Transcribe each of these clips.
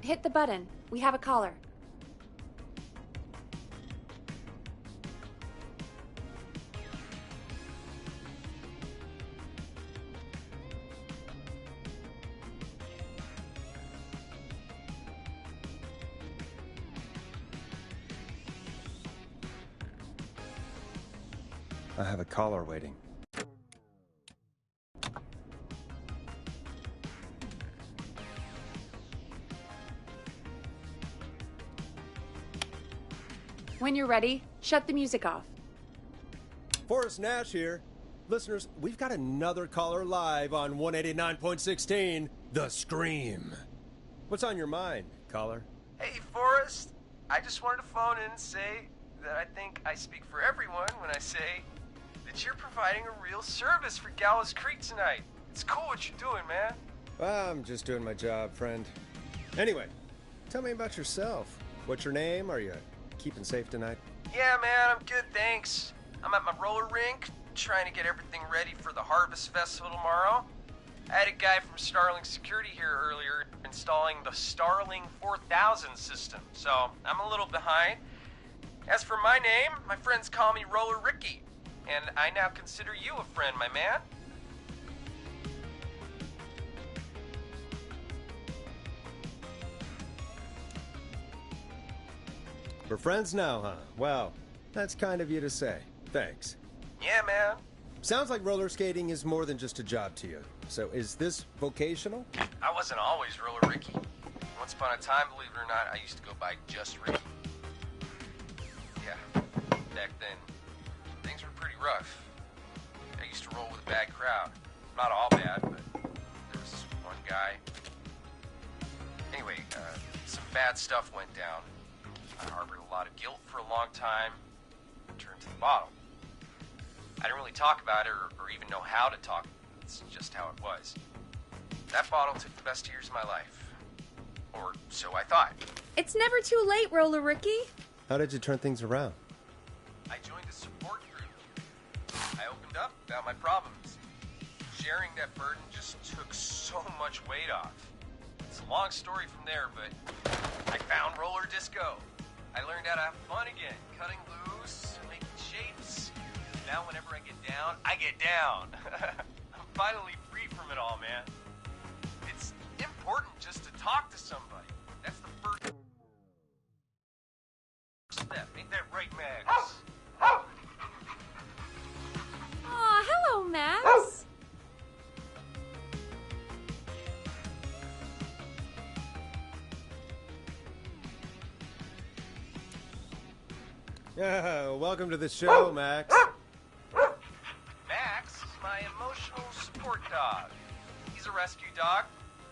hit the button. We have a caller. I have a caller waiting. When you're ready, shut the music off. Forrest Nash here. Listeners, we've got another caller live on 189.16, The Scream. What's on your mind, caller? Hey, Forrest. I just wanted to phone in and say that I think I speak for everyone when I say that you're providing a real service for Gallows Creek tonight. It's cool what you're doing, man. Well, I'm just doing my job, friend. Anyway, tell me about yourself. What's your name? Are you keeping safe tonight? Yeah, man, I'm good, thanks. I'm at my roller rink, trying to get everything ready for the Harvest Festival tomorrow. I had a guy from Starling Security here earlier installing the Starling 4000 system, so I'm a little behind. As for my name, my friends call me Roller Ricky, and I now consider you a friend, my man. We're friends now, huh? Well, that's kind of you to say. Thanks. Yeah, man. Sounds like roller skating is more than just a job to you. So is this vocational? I wasn't always Roller Ricky. Once upon a time, believe it or not, I used to go by just Ricky. Yeah, back then, things were pretty rough. I used to roll with a bad crowd. Not all bad, but there was one guy. Anyway, some bad stuff went down. I harbored a lot of guilt for a long time. Turned to the bottle. I didn't really talk about it or even know how to talk. It's just how it was. That bottle took the best years of my life. Or so I thought. It's never too late, Roller Ricky. How did you turn things around? I joined a support group. I opened up about my problems. Sharing that burden just took so much weight off. It's a long story from there, but I found roller disco. I learned how to have fun again, cutting loose, making shapes. Now whenever I get down, I get down. I'm finally free from it all, man. It's important just to talk to somebody. That's the first step. Ain't that right, Max? Aw, hello, Max. Yeah, welcome to the show, Max. Max is my emotional support dog. He's a rescue dog,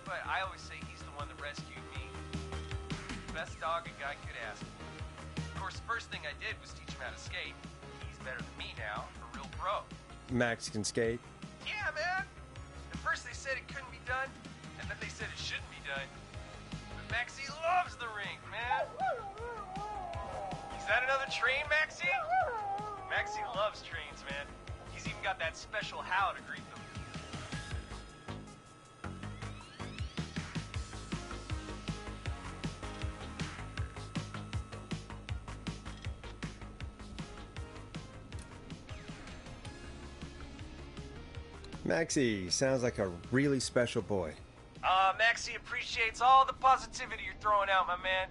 but I always say he's the one that rescued me. Best dog a guy could ask for. Of course, the first thing I did was teach him how to skate. He's better than me now, a real pro. Max can skate. Yeah, man. At first they said it couldn't be done, and then they said it shouldn't be done. But Maxie loves the rink, man. Is that another train, Maxie? Maxie loves trains, man. He's even got that special how to greet them. Maxie sounds like a really special boy. Maxie appreciates all the positivity you're throwing out, my man.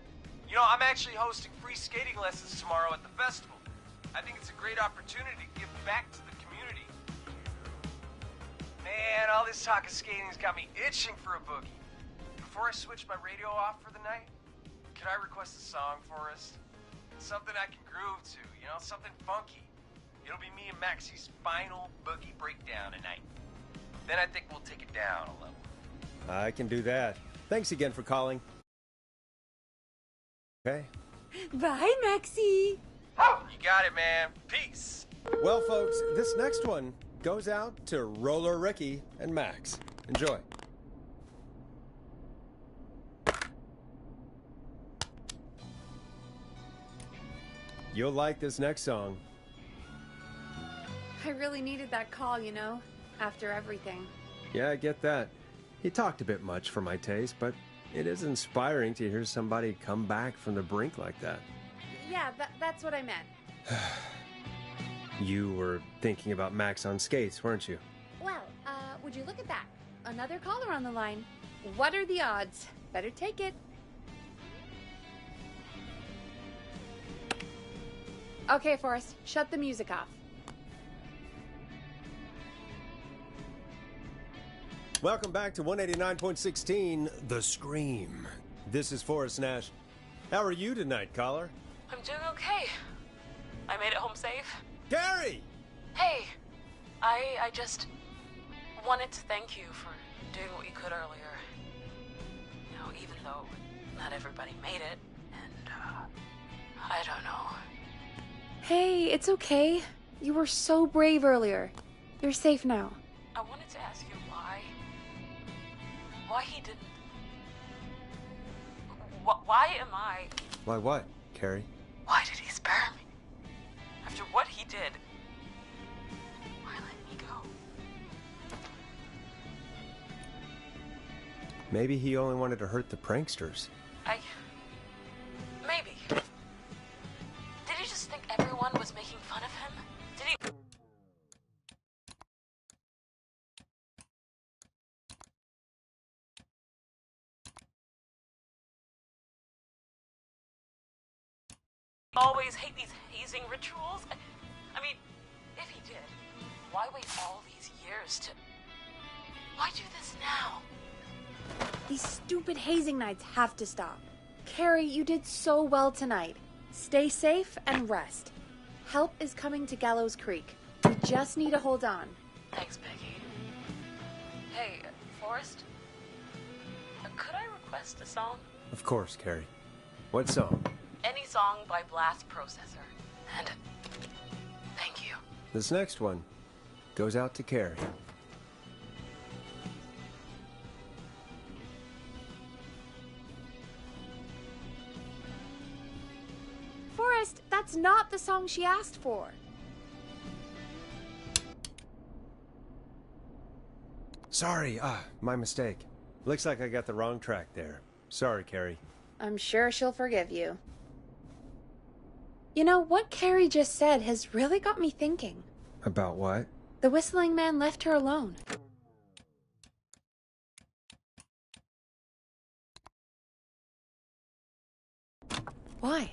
You know, I'm actually hosting free skating lessons tomorrow at the festival. I think it's a great opportunity to give back to the community. Man, all this talk of skating's got me itching for a boogie. Before I switch my radio off for the night, could I request a song for us? Something I can groove to, you know, something funky. It'll be me and Maxie's final boogie breakdown tonight. Then I think we'll take it down a level. I can do that. Thanks again for calling. Okay. Bye, Maxie. You got it, man. Peace. Well, folks, this next one goes out to Roller Ricky and Max. Enjoy. You'll like this next song. I really needed that call, you know, after everything. Yeah, I get that. He talked a bit much for my taste, but It is inspiring to hear somebody come back from the brink like that. Yeah, that's what I meant. You were thinking about Max on skates, weren't you? Well, would you look at that? Another caller on the line. What are the odds? Better take it. Okay, Forrest, shut the music off. Welcome back to 189.16, The Scream. This is Forrest Nash. How are you tonight, caller? I'm doing okay. I made it home safe. Gary! Hey, I just wanted to thank you for doing what you could earlier. You know, even though not everybody made it, and, I don't know. Hey, it's okay. You were so brave earlier. You're safe now. I wanted to ask you why he didn't... Why am I... Why what, Carrie? Why did he spare me? After what he did, why let me go? Maybe he only wanted to hurt the pranksters. Maybe. Did he just think everyone was making fun of him? Did he... always hate these hazing rituals? I mean, if he did, why wait all these years to... Why do this now? These stupid hazing nights have to stop. Carrie, you did so well tonight. Stay safe and rest. Help is coming to Gallows Creek. We just need to hold on. Thanks, Peggy. Hey, Forrest? Could I request a song? Of course, Carrie. What song? Any song by Blast Processor. And thank you. This next one goes out to Carrie. Forrest, that's not the song she asked for. Sorry, my mistake. Looks like I got the wrong track there. Sorry, Carrie. I'm sure she'll forgive you. You know, what Carrie just said has really got me thinking. About what? The whistling man left her alone. Why?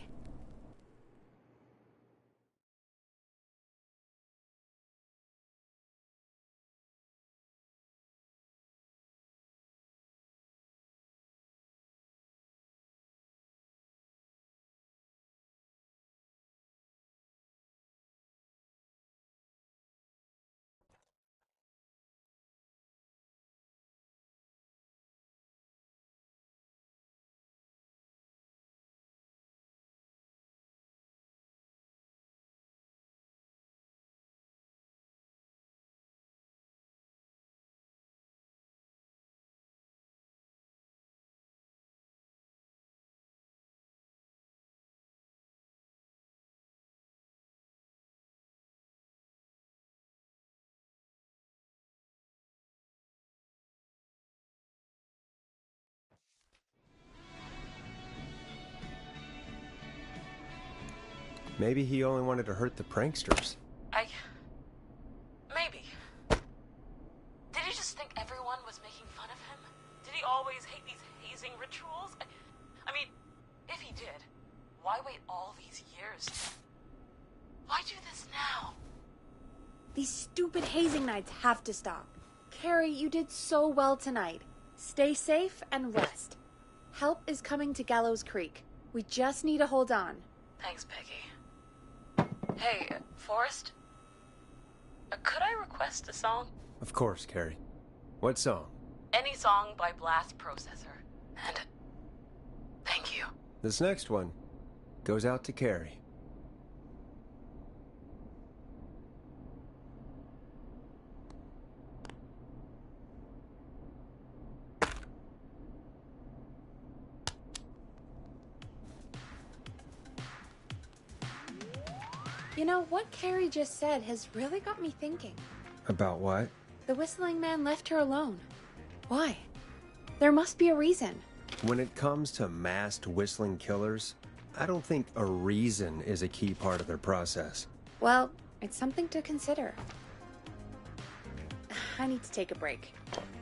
Maybe he only wanted to hurt the pranksters. Maybe. Did he just think everyone was making fun of him? Did he always hate these hazing rituals? I mean, if he did, why wait all these years? Why do this now? These stupid hazing nights have to stop. Carrie, you did so well tonight. Stay safe and rest. Help is coming to Gallows Creek. We just need to hold on. Thanks, Peggy. Hey, Forrest? Could I request a song? Of course, Carrie. What song? Any song by Blast Processor. And thank you. This next one goes out to Carrie. You know, what Carrie just said has really got me thinking. About what? The whistling man left her alone. Why? There must be a reason. When it comes to masked whistling killers, I don't think a reason is a key part of their process. Well, it's something to consider. I need to take a break.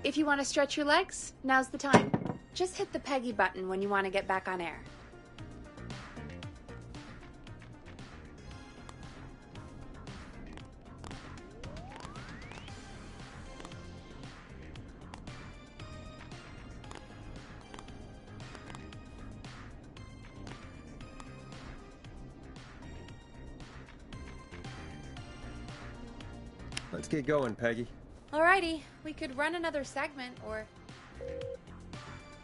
If you want to stretch your legs, now's the time. Just hit the Peggy button when you want to get back on air. Let's get going, Peggy. Alrighty, we could run another segment, or...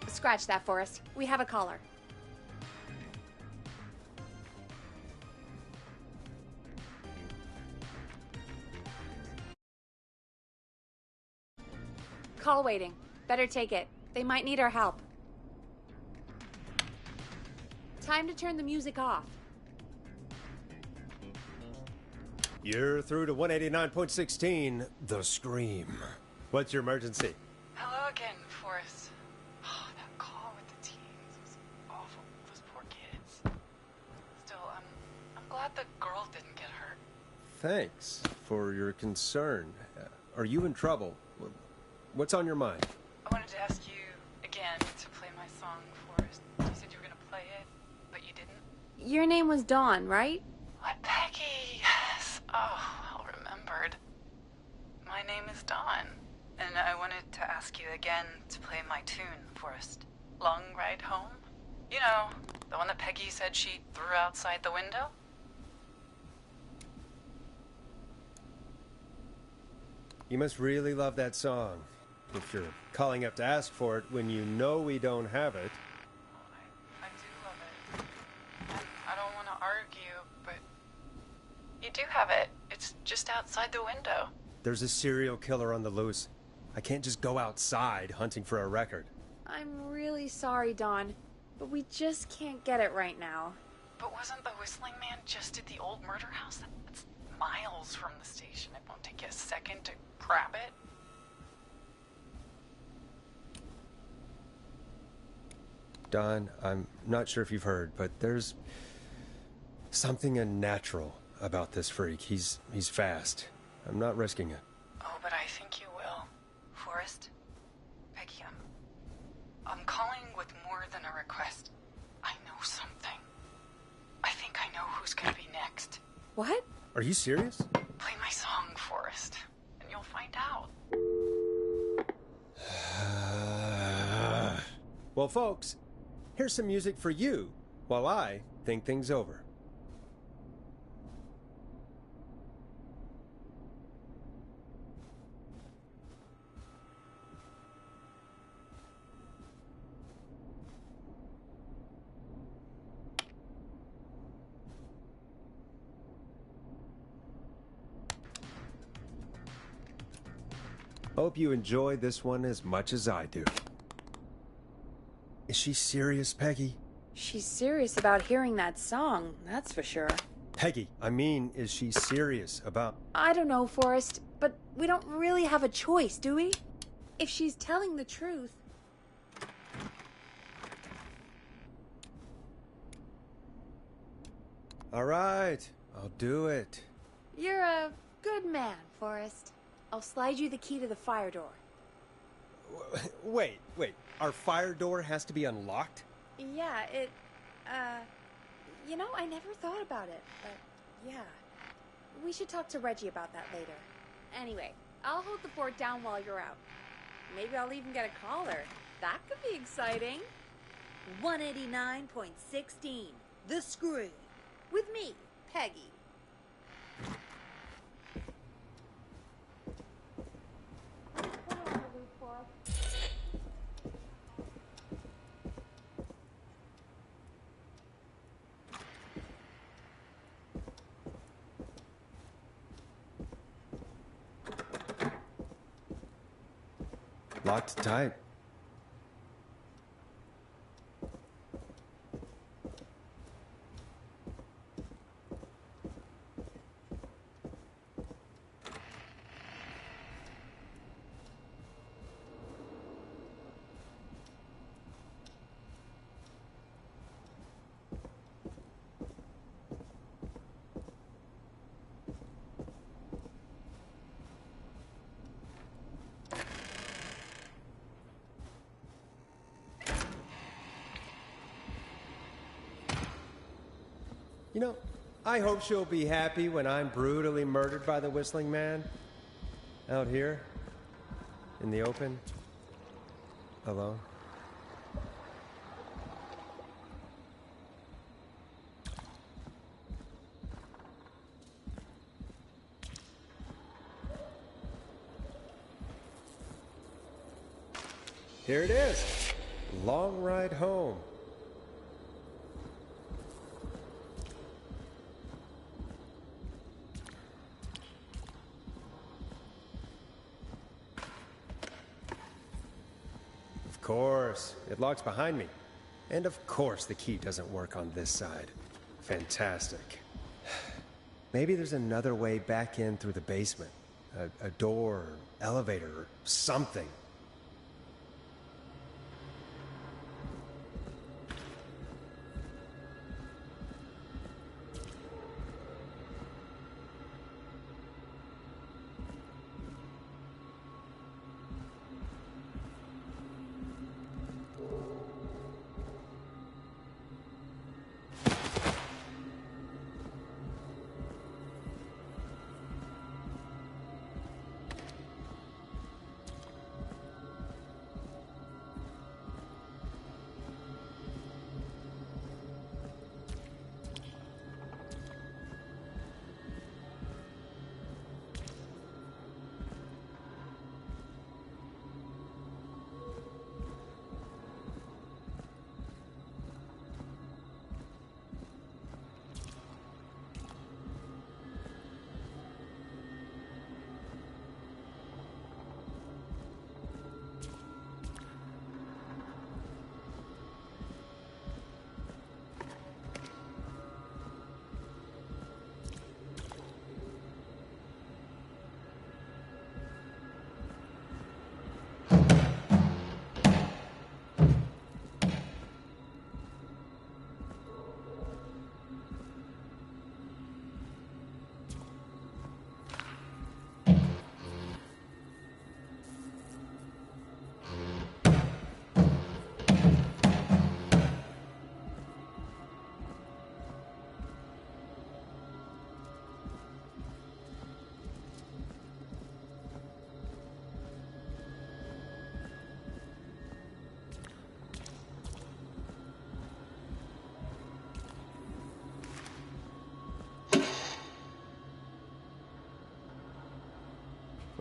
Scratch that, Forrest. We have a caller. Call waiting. Better take it. They might need our help. Time to turn the music off. You're through to 189.16, The Scream. What's your emergency? Hello again, Forrest. Oh, that call with the teens was awful. Those poor kids. Still, I'm glad the girl didn't get hurt. Thanks for your concern. Are you in trouble? What's on your mind? I wanted to ask you again to play my song, Forrest. You said you were gonna play it, but you didn't. Your name was Dawn, right? What, Peggy? Yes. Oh, well remembered. My name is Dawn, and I wanted to ask you again to play my tune, Forrest. Long Ride Home? You know, the one that Peggy said she threw outside the window? You must really love that song. If you're calling up to ask for it when you know we don't have it. I do love it. And I don't want to argue, but you do have it. It's just outside the window. There's a serial killer on the loose. I can't just go outside hunting for a record. I'm really sorry, Dawn, but we just can't get it right now. But wasn't the whistling man just at the old murder house? That's miles from the station. It won't take you a second to grab it. Don, I'm not sure if you've heard, but there's something unnatural about this freak. He's fast. I'm not risking it. Oh, but I think you will. Forrest? Peggy, I'm calling with more than a request. I know something. I think I know who's gonna be next. What? Are you serious? Play my song, Forrest, and you'll find out. Well, folks, here's some music for you while I think things over. Hope you enjoy this one as much as I do. Is she serious, Peggy? She's serious about hearing that song, that's for sure. Peggy, I mean, is she serious about... I don't know, Forrest, but we don't really have a choice, do we? If she's telling the truth... All right, I'll do it. You're a good man, Forrest. I'll slide you the key to the fire door. Wait. Our fire door has to be unlocked? Yeah, you know, I never thought about it, but yeah. We should talk to Reggie about that later. Anyway, I'll hold the fort down while you're out. Maybe I'll even get a caller. That could be exciting. 189.16, The Scream. With me, Peggy. Locked tight. You know, I hope she'll be happy when I'm brutally murdered by the Whistling Man. Out here, in the open, alone. Here it is. Long ride home. Of course, it locks behind me. And of course the key doesn't work on this side. Fantastic. Maybe there's another way back in through the basement. A door, or elevator, or something.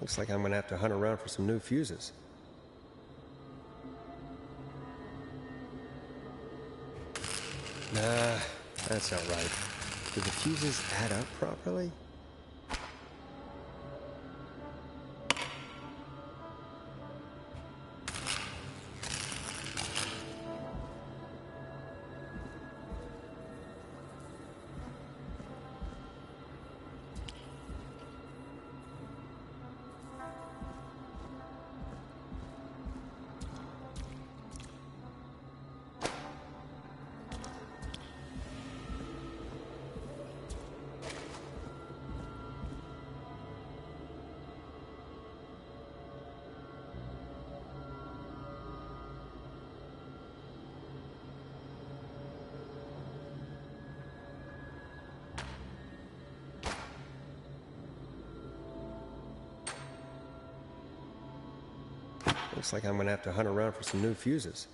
Looks like I'm gonna have to hunt around for some new fuses. Nah, that's not right. Do the fuses add up properly? Looks like I'm gonna have to hunt around for some new fuses.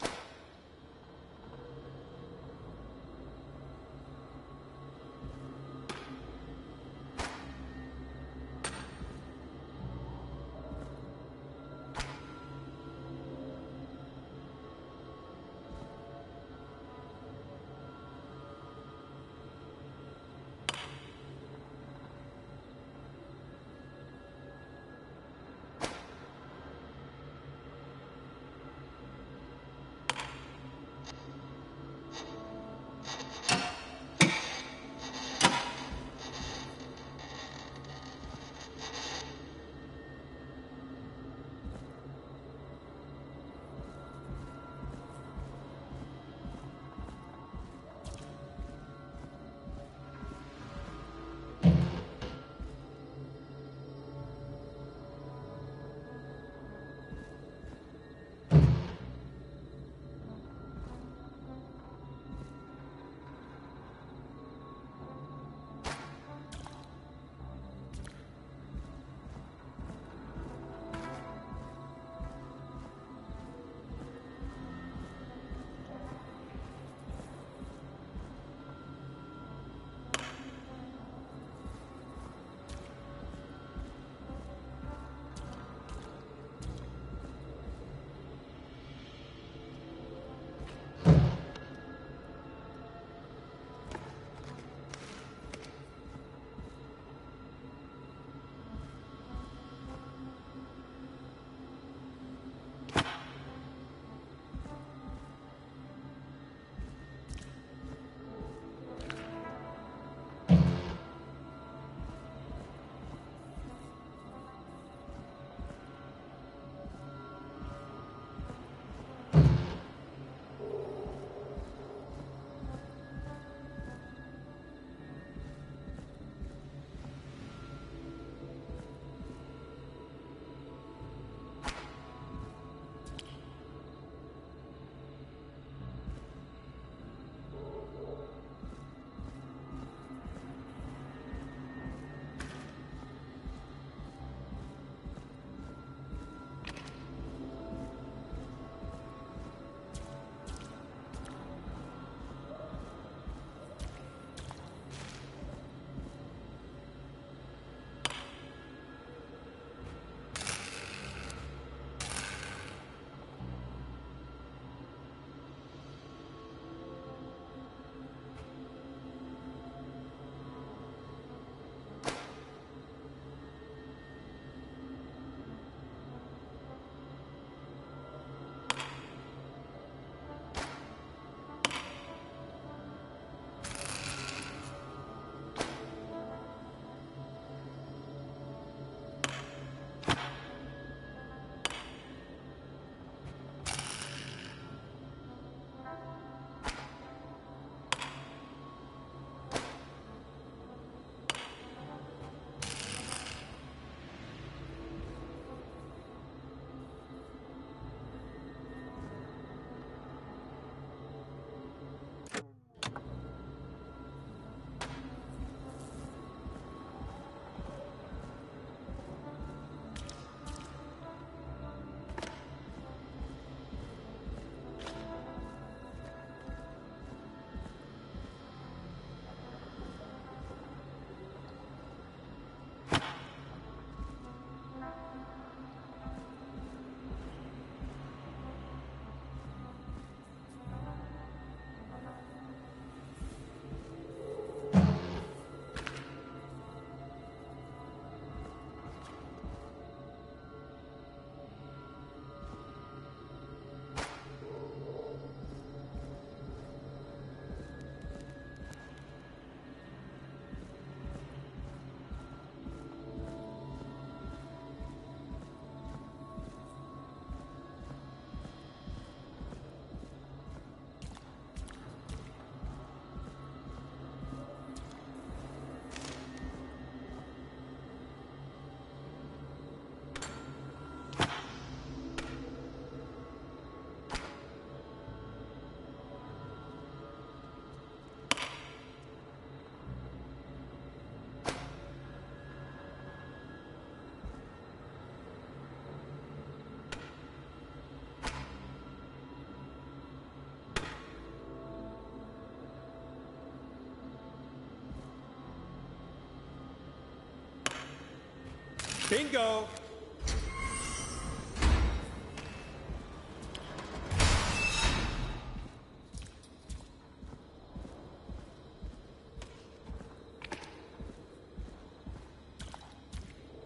Bingo!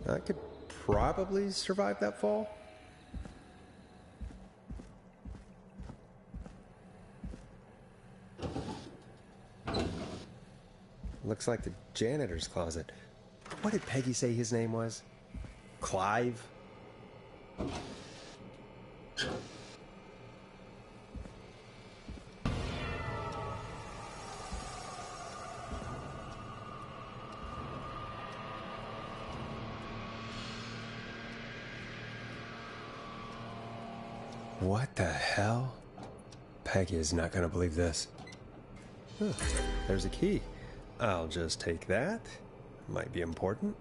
I could probably survive that fall. Looks like the janitor's closet. What did Peggy say his name was? Clive? What the hell? Peggy is not going to believe this. Huh, there's a key. I'll just take that. Might be important.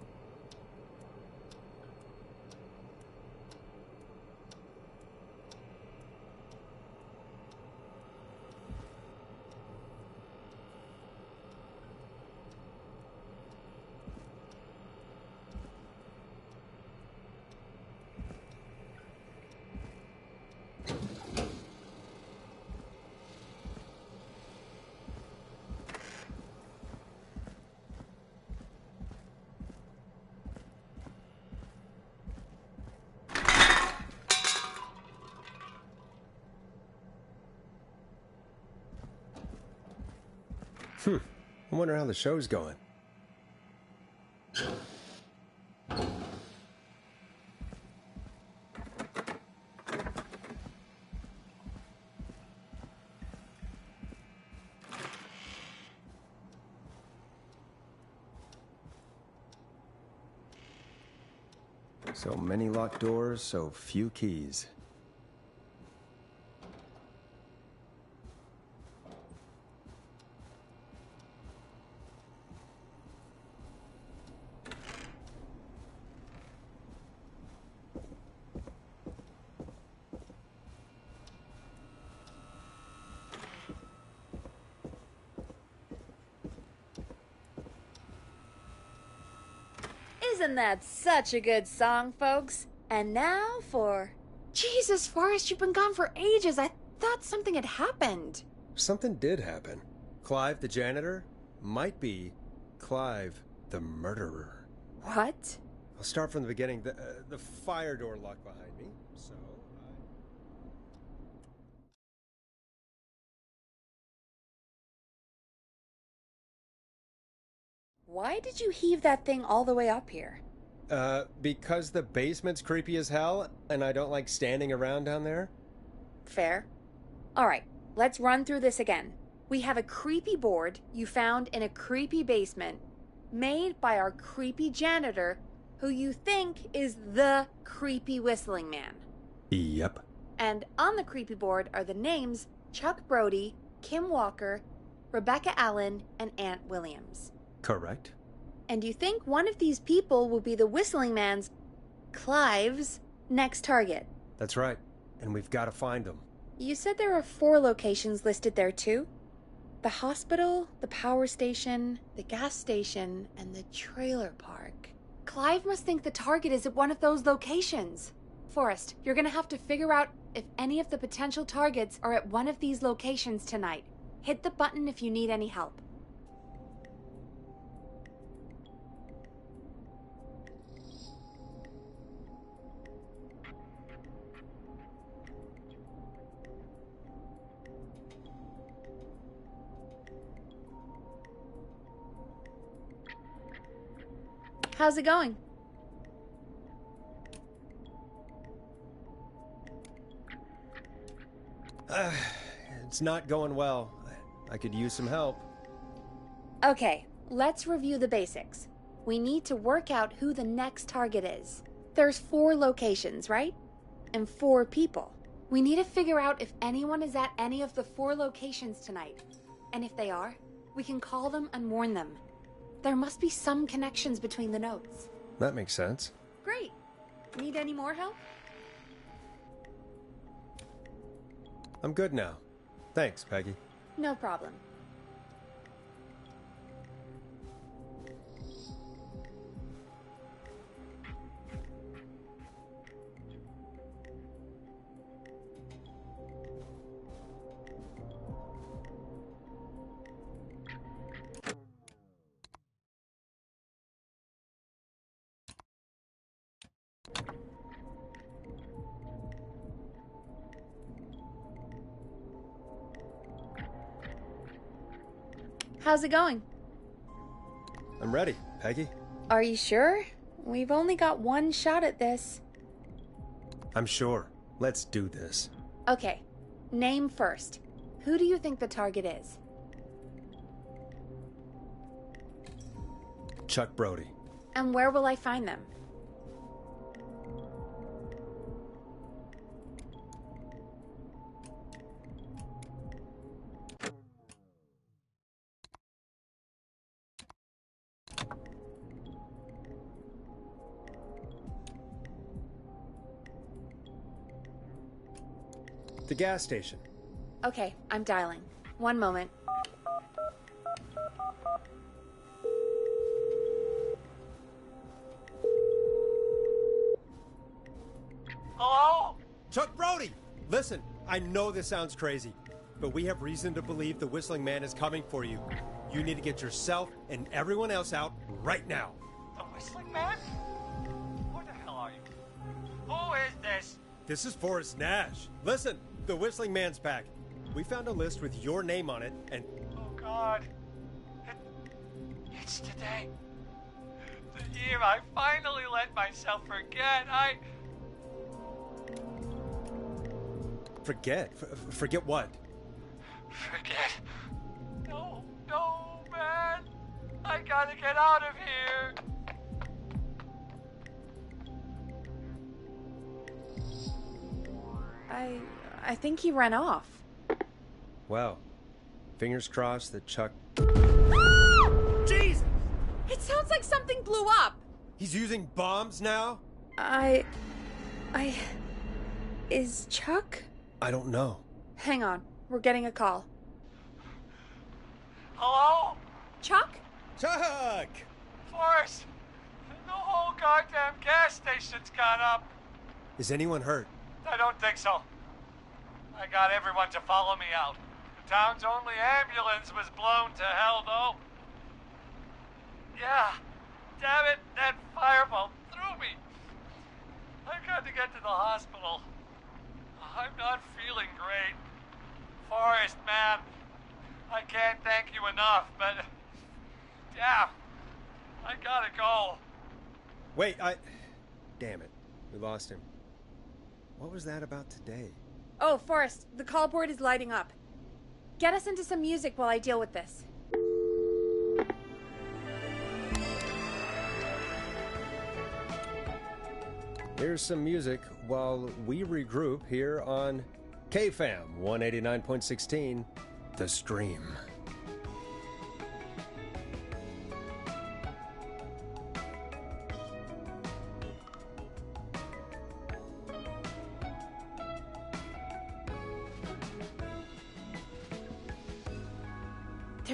I wonder how the show's going. So many locked doors, so few keys. Isn't that such a good song, folks? And now for... Jesus, Forrest, you've been gone for ages. I thought something had happened. Something did happen. Clive the janitor might be Clive the murderer. What? I'll start from the beginning. The fire door locked behind me, so Why did you heave that thing all the way up here? because the basement's creepy as hell, and I don't like standing around down there. Fair. All right, let's run through this again. We have a creepy board you found in a creepy basement made by our creepy janitor who you think is the creepy whistling man. Yep. And on the creepy board are the names Chuck Brody, Kim Walker, Rebecca Allen, and Aunt Williams. Correct. And you think one of these people will be the whistling man's, Clive's, next target. That's right. And we've got to find them. You said there are 4 locations listed there too? The hospital, the power station, the gas station, and the trailer park. Clive must think the target is at one of those locations. Forrest, you're gonna have to figure out if any of the potential targets are at one of these locations tonight. Hit the button if you need any help. How's it going? It's not going well. I could use some help. Okay, let's review the basics. We need to work out who the next target is. There's 4 locations, right? And 4 people. We need to figure out if anyone is at any of the 4 locations tonight. And if they are, we can call them and warn them. There must be some connections between the notes. That makes sense. Great. Need any more help? I'm good now. Thanks, Peggy. No problem. How's it going? I'm ready, Peggy. Are you sure? We've only got one shot at this. I'm sure. Let's do this. Okay, name first. Who do you think the target is? Chuck Brody. And where will I find them? The gas station. Okay, I'm dialing. One moment. Hello? Chuck Brody! Listen, I know this sounds crazy, but we have reason to believe the Whistling Man is coming for you. You need to get yourself and everyone else out right now. The Whistling Man? Who the hell are you? Who is this? This is Forrest Nash. Listen, the Whistling Man's back. We found a list with your name on it, and Oh God. It's today. The year I finally let myself forget. forget what? Forget. No, man. I gotta get out of here. I think he ran off. Well, fingers crossed that Chuck... Jesus! It sounds like something blew up! He's using bombs now? Is Chuck? I don't know. Hang on, we're getting a call. Hello? Chuck? Chuck! Forrest, the whole goddamn gas station's gone up. Is anyone hurt? I don't think so. I got everyone to follow me out. The town's only ambulance was blown to hell, though. Yeah, damn it, that fireball threw me. I got to get to the hospital. I'm not feeling great. Forrest, man, I can't thank you enough, but... yeah, I gotta go. Wait, Damn it. We lost him. What was that about today? Oh, Forrest, the call board is lighting up. Get us into some music while I deal with this. Here's some music while we regroup here on KFAM 189.16, The Stream.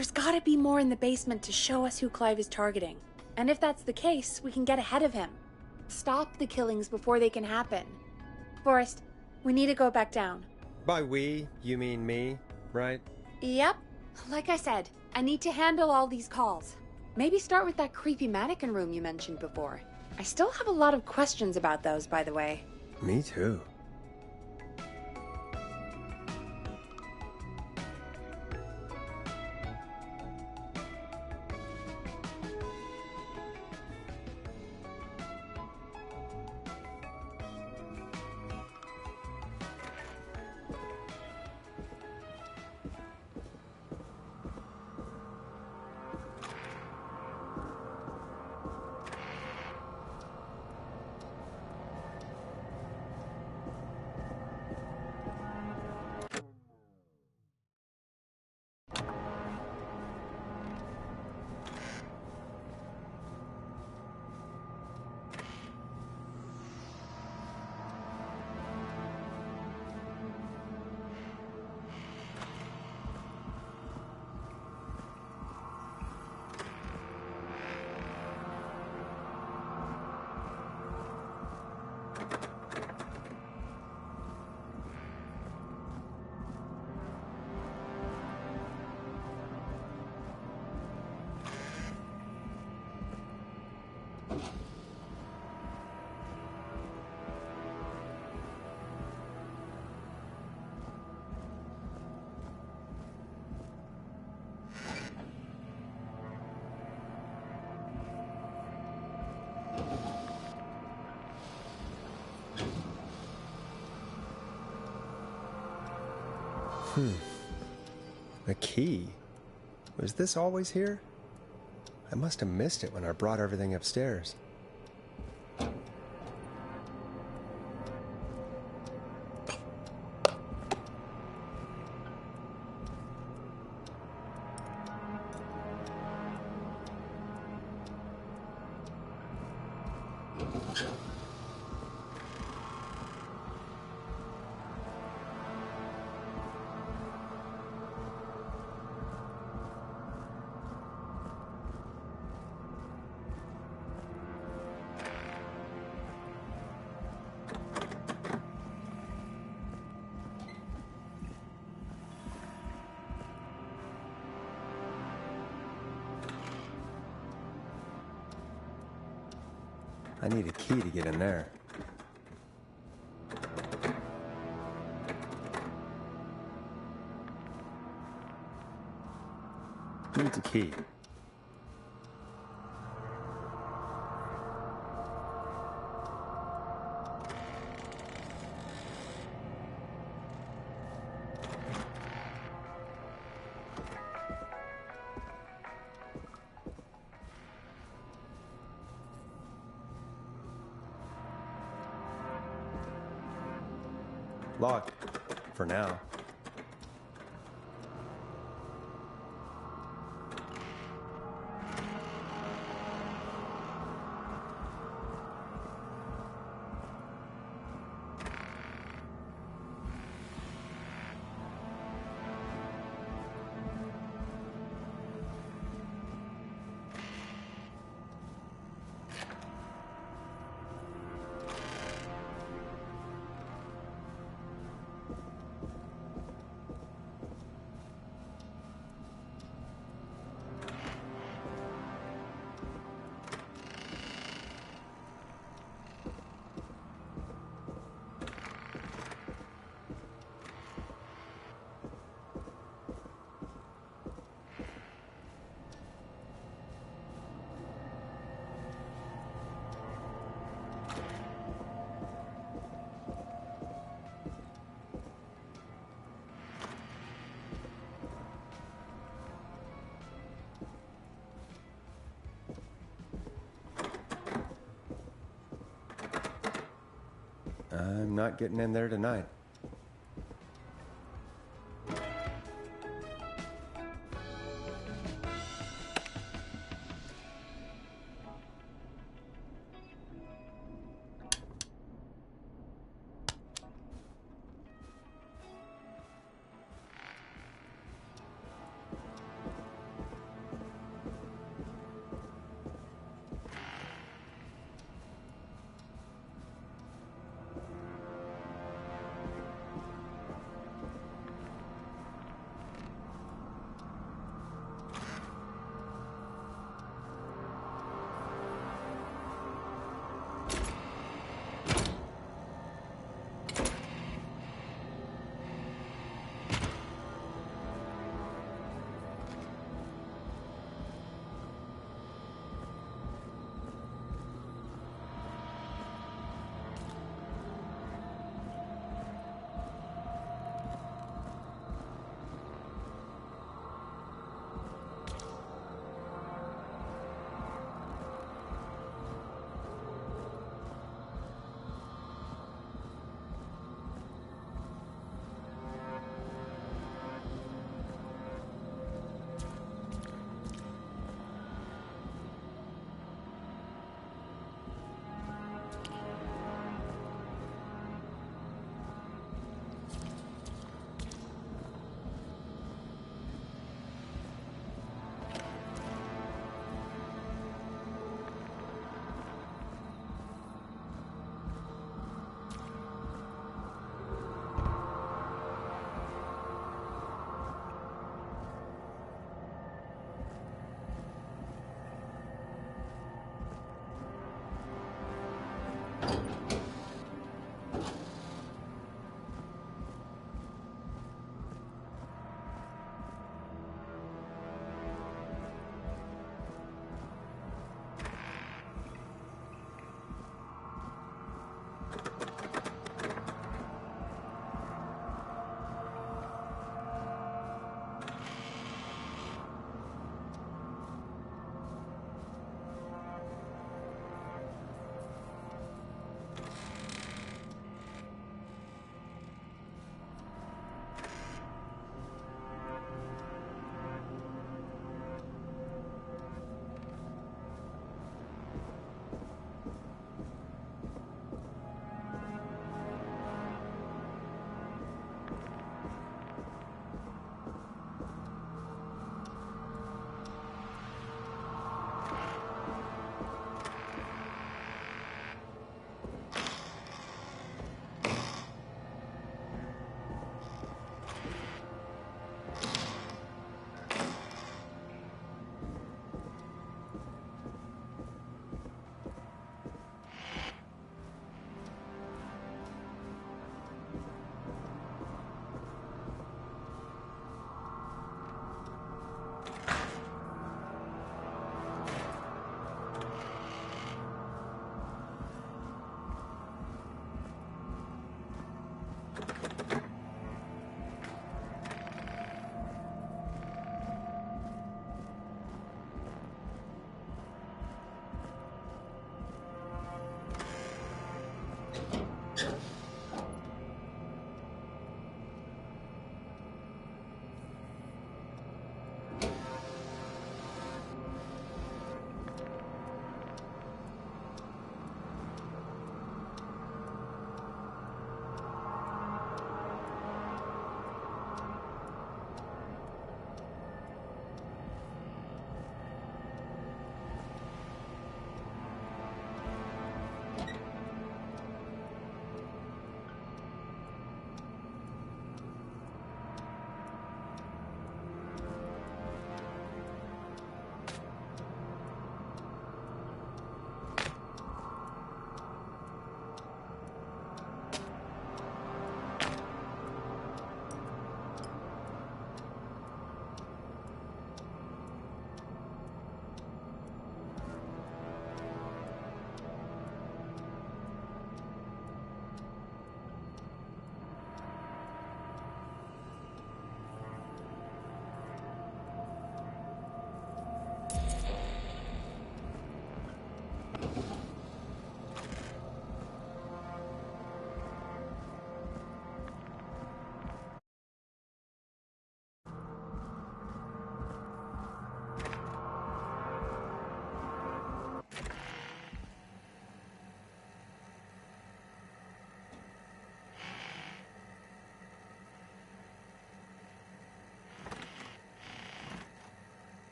There's gotta be more in the basement to show us who Clive is targeting. And if that's the case, we can get ahead of him. Stop the killings before they can happen. Forrest, we need to go back down. By we, you mean me, right? Yep. Like I said, I need to handle all these calls. Maybe start with that creepy mannequin room you mentioned before. I still have a lot of questions about those, by the way. Me too. A key? Was this always here? I must have missed it when I brought everything upstairs. I need a key to get in there. Needs a key. Locked. For now. I'm not getting in there tonight.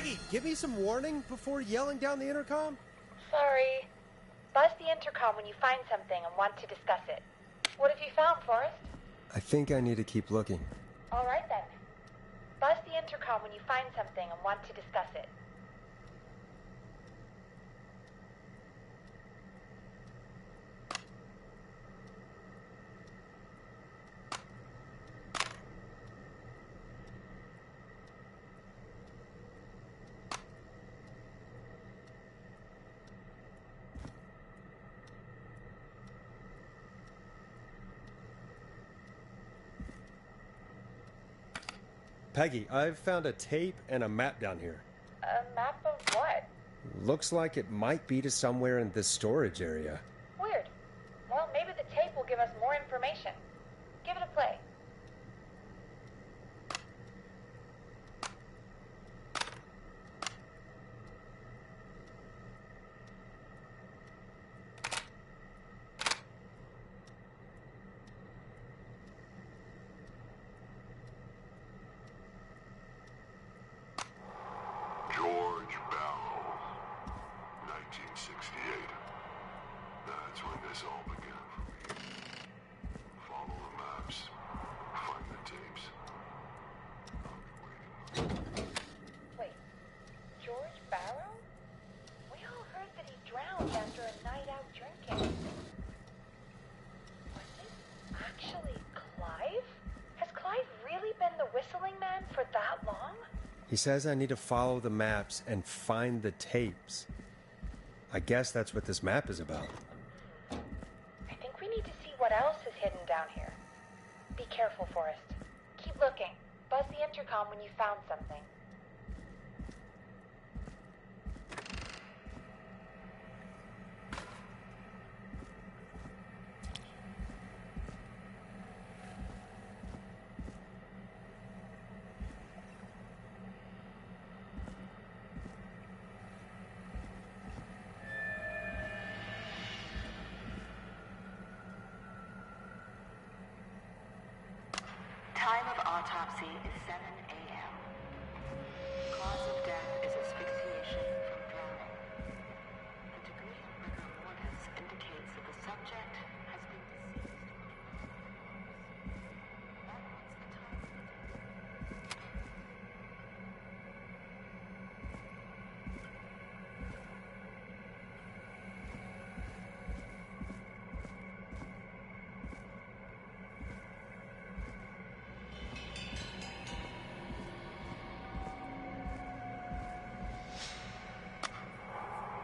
Peggy, give me some warning before yelling down the intercom? Sorry. Buzz the intercom when you find something and want to discuss it. What have you found, Forrest? I think I need to keep looking. All right, then. Buzz the intercom when you find something and want to discuss it. Peggy, I've found a tape and a map down here. A map of what? Looks like it might be to somewhere in this storage area. Weird. Well, maybe the tape will give us more information. Give it a play. George Barrow, 1968. That's when this all began for me. Follow the maps, find the tapes. I'll be waiting. Wait, George Barrow? We all heard that he drowned after a night out drinking. Was this actually Clive? Has Clive really been the whistling man for that long? He says I need to follow the maps and find the tapes. I guess that's what this map is about. I think we need to see what else is hidden down here. Be careful, Forrest. Keep looking. Buzz the intercom when you found something. Time of autopsy is 7 a.m. Cause of death is asphyxiation from drowning. The degree of rigor mortis indicates that the subject has been deceased. That puts the time of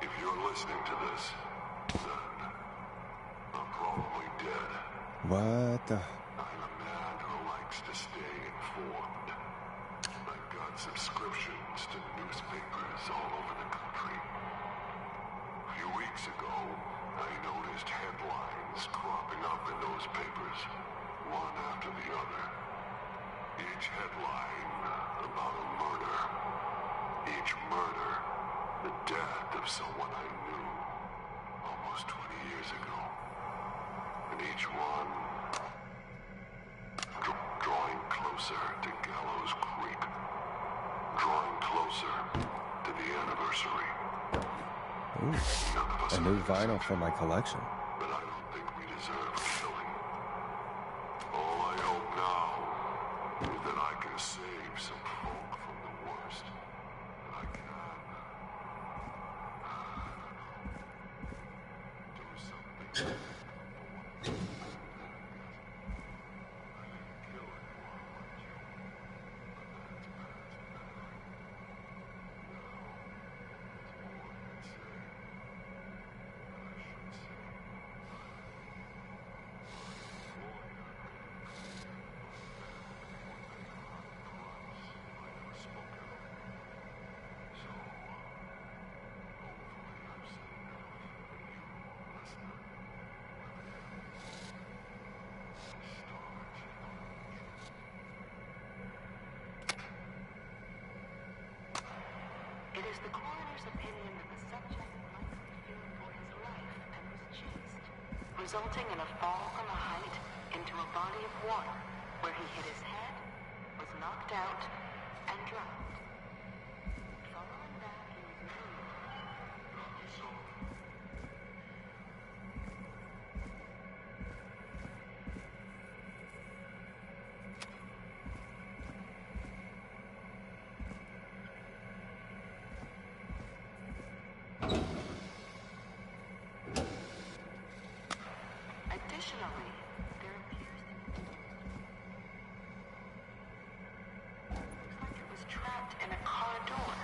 If you're listening to this, then I'm probably dead. What the... I'm a man who likes to stay informed. I've got subscriptions to newspapers all over the country. A few weeks ago, I noticed headlines cropping up in those papers, one after the other. Each headline about a murder. Each murder, the death of someone I knew almost 20 years ago. And each one drawing closer to Gallows Creek. Drawing closer to the anniversary. Ooh, None of us a new are vinyl innocent, for my collection. but I don't think we deserve a killing. All I hope now is that I can save some folk from the worst that I can. Do something. It is the coroner's opinion that the subject likely feared for his life and was chased, resulting in a fall from a height into a body of water where he hit his head, was knocked out, and drowned. Following Additionally, there appears looks like it was trapped in a car door.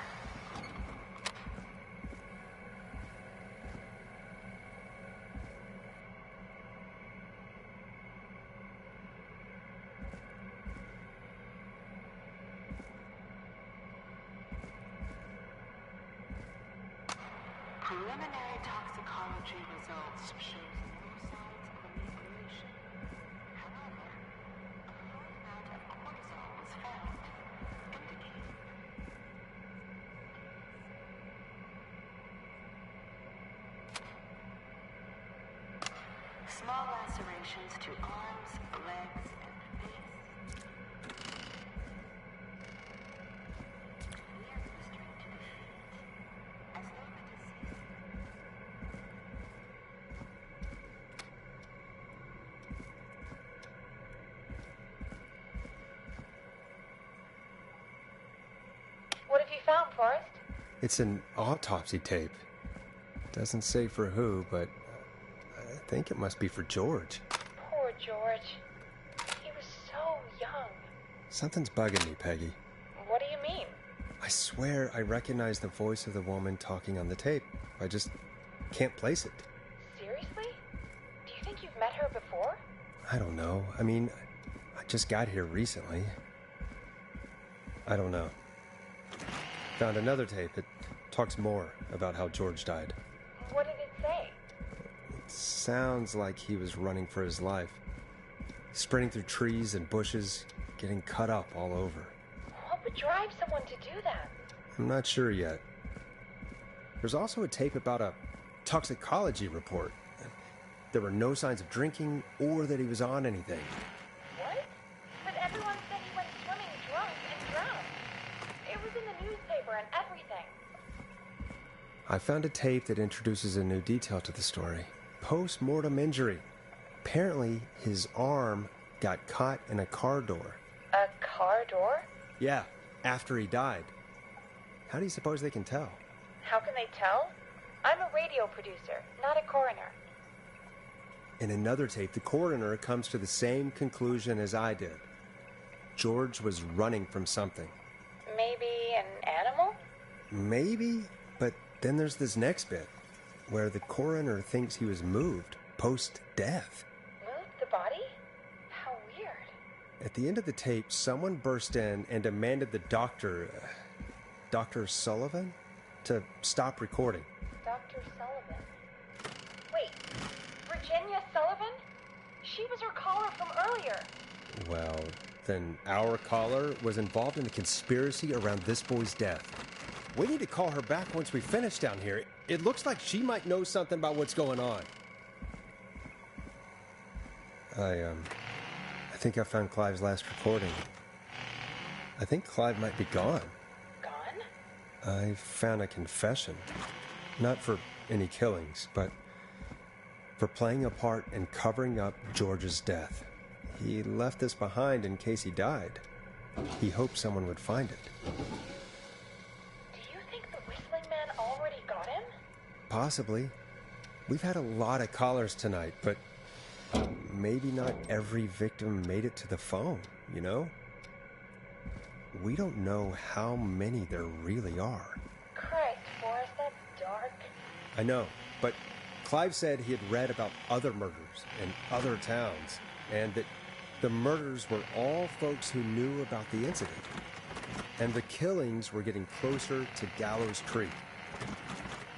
Preliminary toxicology results shows no signs of inebriation. However, a low amount of cortisol was found, indicating small lacerations to arms, legs, and face. Clear restraint to the feet, as though the deceased. What have you found, Forrest? It's an autopsy tape. Doesn't say for who, but I think it must be for George. Poor George. He was so young. Something's bugging me, Peggy. What do you mean? I swear I recognize the voice of the woman talking on the tape. I just can't place it. Seriously? Do you think you've met her before? I don't know. I mean, I just got here recently. I don't know. Found another tape. It talks more about how George died. What did it say? It sounds like he was running for his life. Sprinting through trees and bushes, getting cut up all over. What would drive someone to do that? I'm not sure yet. There's also a tape about a toxicology report. There were no signs of drinking or that he was on anything. What? But everyone said he went swimming drunk and drowned. It was in the newspaper and everything. I found a tape that introduces a new detail to the story. Post-mortem injury. Apparently, his arm got caught in a car door. A car door? Yeah, after he died. How do you suppose they can tell? How can they tell? I'm a radio producer, not a coroner. In another tape, the coroner comes to the same conclusion as I did. George was running from something. Maybe an animal? Maybe, but then there's this next bit, where the coroner thinks he was moved post-death. Moved the body? How weird. At the end of the tape, someone burst in and demanded the doctor, Dr. Sullivan, to stop recording. Dr. Sullivan? Wait, Virginia Sullivan? She was her caller from earlier. Well, then our caller was involved in the conspiracy around this boy's death. We need to call her back once we finish down here. It looks like she might know something about what's going on. I think I found Clive's last recording. I think Clive might be gone. Gone? I found a confession. Not for any killings, but for playing a part in covering up George's death. He left this behind in case he died. He hoped someone would find it. Do you think the Whistling Man already got him? Possibly. We've had a lot of callers tonight, but maybe not every victim made it to the phone, you know? We don't know how many there really are. Christ, Forrest, that's dark. I know, but Clive said he had read about other murders in other towns, and that the murders were all folks who knew about the incident. And the killings were getting closer to Gallows Creek.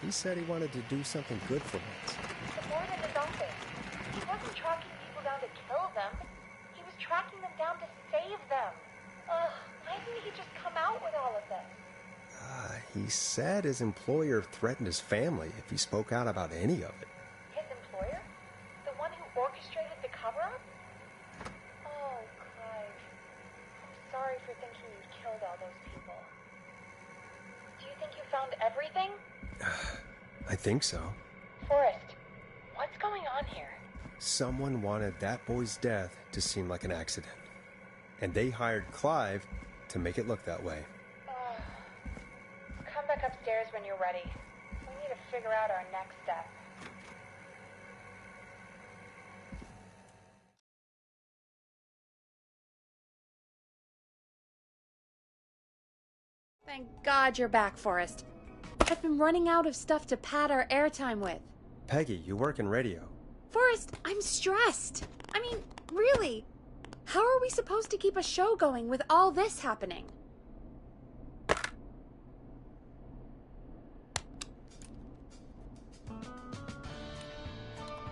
He said he wanted to do something good for once. The more than his office. He wasn't tracking people down to kill them. He was tracking them down to save them. Ugh, why didn't he just come out with all of this? He said his employer threatened his family if he spoke out about any of it. His employer? The one who orchestrated the cover-up? Oh, Clive. I'm sorry for thinking you'd killed all those people. Do you think you found everything? I think so. Forrest, what's going on here? Someone wanted that boy's death to seem like an accident. And they hired Clive to make it look that way. Come back upstairs when you're ready. We need to figure out our next step. Thank God you're back, Forrest. I've been running out of stuff to pad our airtime with. Peggy, you work in radio. Forrest, I'm stressed. I mean, really. How are we supposed to keep a show going with all this happening?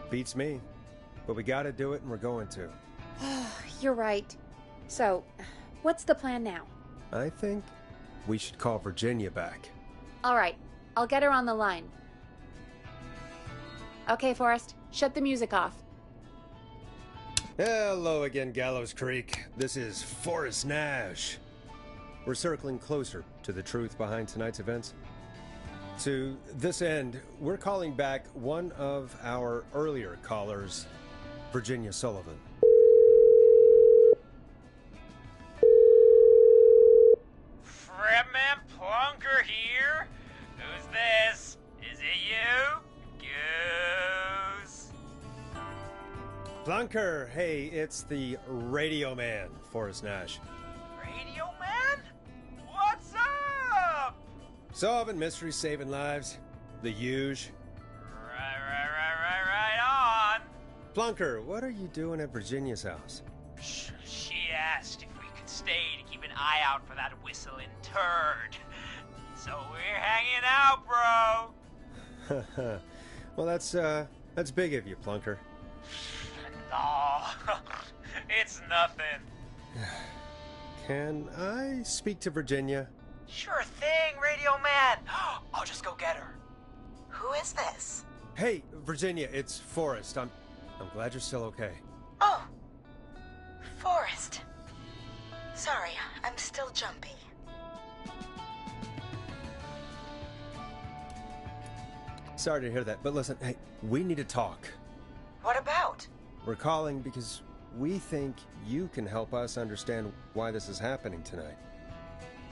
Beats me. But we gotta do it and we're going to. You're right. So, what's the plan now? I think we should call Virginia back. All right, I'll get her on the line. Okay, Forrest, shut the music off. Hello again, Gallows Creek. This is Forrest Nash. We're circling closer to the truth behind tonight's events. To this end, we're calling back one of our earlier callers, Virginia Sullivan. Fredman Plunker here? Who's this? Is it you? Goose? Plunker, hey, it's the Radio Man, Forrest Nash. Radio Man? What's up? Solving mysteries, saving lives. The huge. Right on. Plunker, what are you doing at Virginia's house? She asked if we could stay to keep an eye out for that whistling turd. So we're hanging out, bro. Well, that's big of you, Plunker. No, it's nothing. Can I speak to Virginia? Sure thing, Radio Man. I'll just go get her. Who is this? Hey, Virginia, it's Forrest. I'm glad you're still okay. Oh, Forrest. Sorry, I'm still jumpy. Sorry to hear that, but listen, hey, we need to talk. What about? We're calling because we think you can help us understand why this is happening tonight.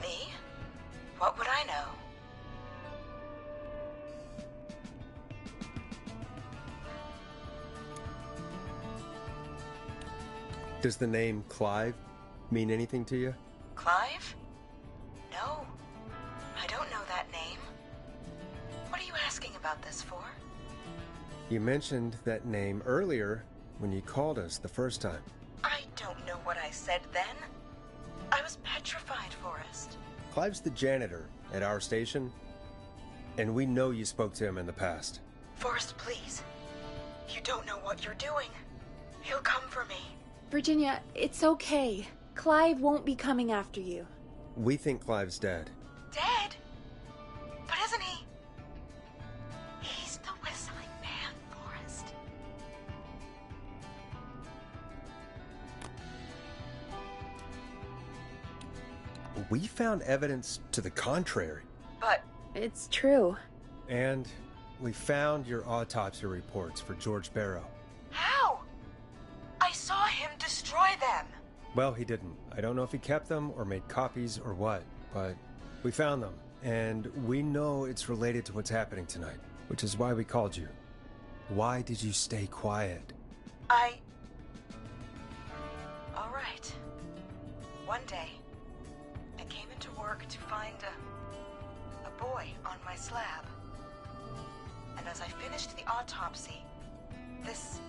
Me? What would I know? Does the name Clive mean anything to you? Clive? No, I don't know that name. What are you asking about this for? You mentioned that name earlier when you called us the first time. I don't know what I said then. I was petrified, Forrest. Clive's the janitor at our station, and we know you spoke to him in the past. Forrest, please. You don't know what you're doing. He'll come for me. Virginia, it's okay. Clive won't be coming after you. We think Clive's dead. Dead? But isn't he? He's the whistling man, Forrest. We found evidence to the contrary. But It's true. And we found your autopsy reports for George Barrow. how? I saw him destroy them. Well, he didn't. I don't know if he kept them or made copies or what, but we found them. And we know it's related to what's happening tonight, which is why we called you. Why did you stay quiet? All right. One day, I came into work to find a boy on my slab. And as I finished the autopsy, this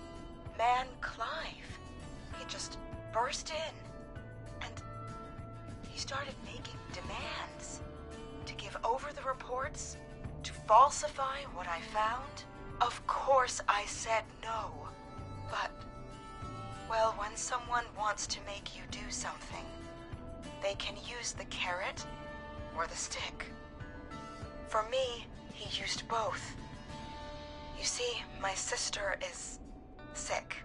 man, Clive, he just burst in. And he started making demands to give over the reports, to falsify what I found. Of course I said no. But, well, when someone wants to make you do something, they can use the carrot or the stick. For me, he used both. You see, my sister is sick.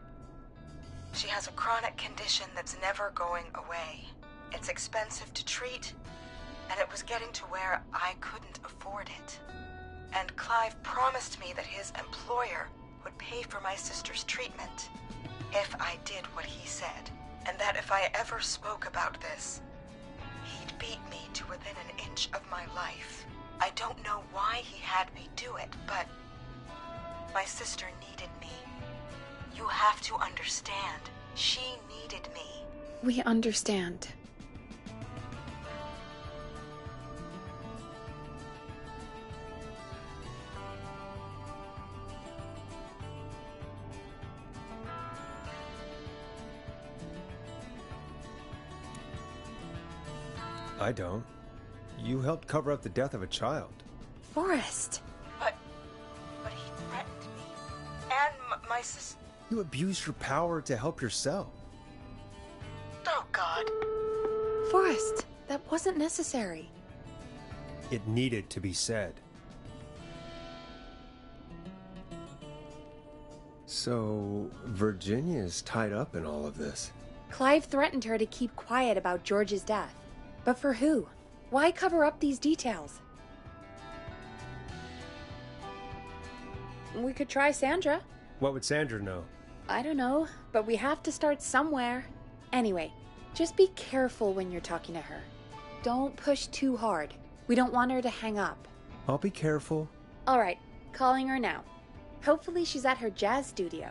She has a chronic condition that's never going away. It's expensive to treat, and it was getting to where I couldn't afford it. And Clive promised me that his employer would pay for my sister's treatment if I did what he said, and that if I ever spoke about this, he'd beat me to within an inch of my life. I don't know why he had me do it, but my sister needed me. You have to understand, she needed me. We understand. I don't. You helped cover up the death of a child. Forrest! But he threatened me. And my sister. You abused your power to help yourself. Oh, God. Forrest, that wasn't necessary. It needed to be said. So, Virginia's tied up in all of this. Clive threatened her to keep quiet about George's death. But for who? Why cover up these details? We could try Sandra. What would Sandra know? I don't know, but we have to start somewhere. Anyway, just be careful when you're talking to her. Don't push too hard. We don't want her to hang up. I'll be careful. All right, calling her now. Hopefully she's at her jazz studio.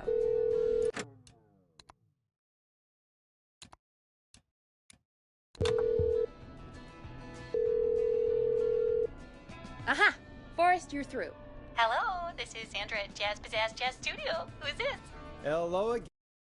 Aha! Forrest, you're through. Hello, this is Sandra at Jazz Pizzazz Jazz Studio. Who's this? Hello again.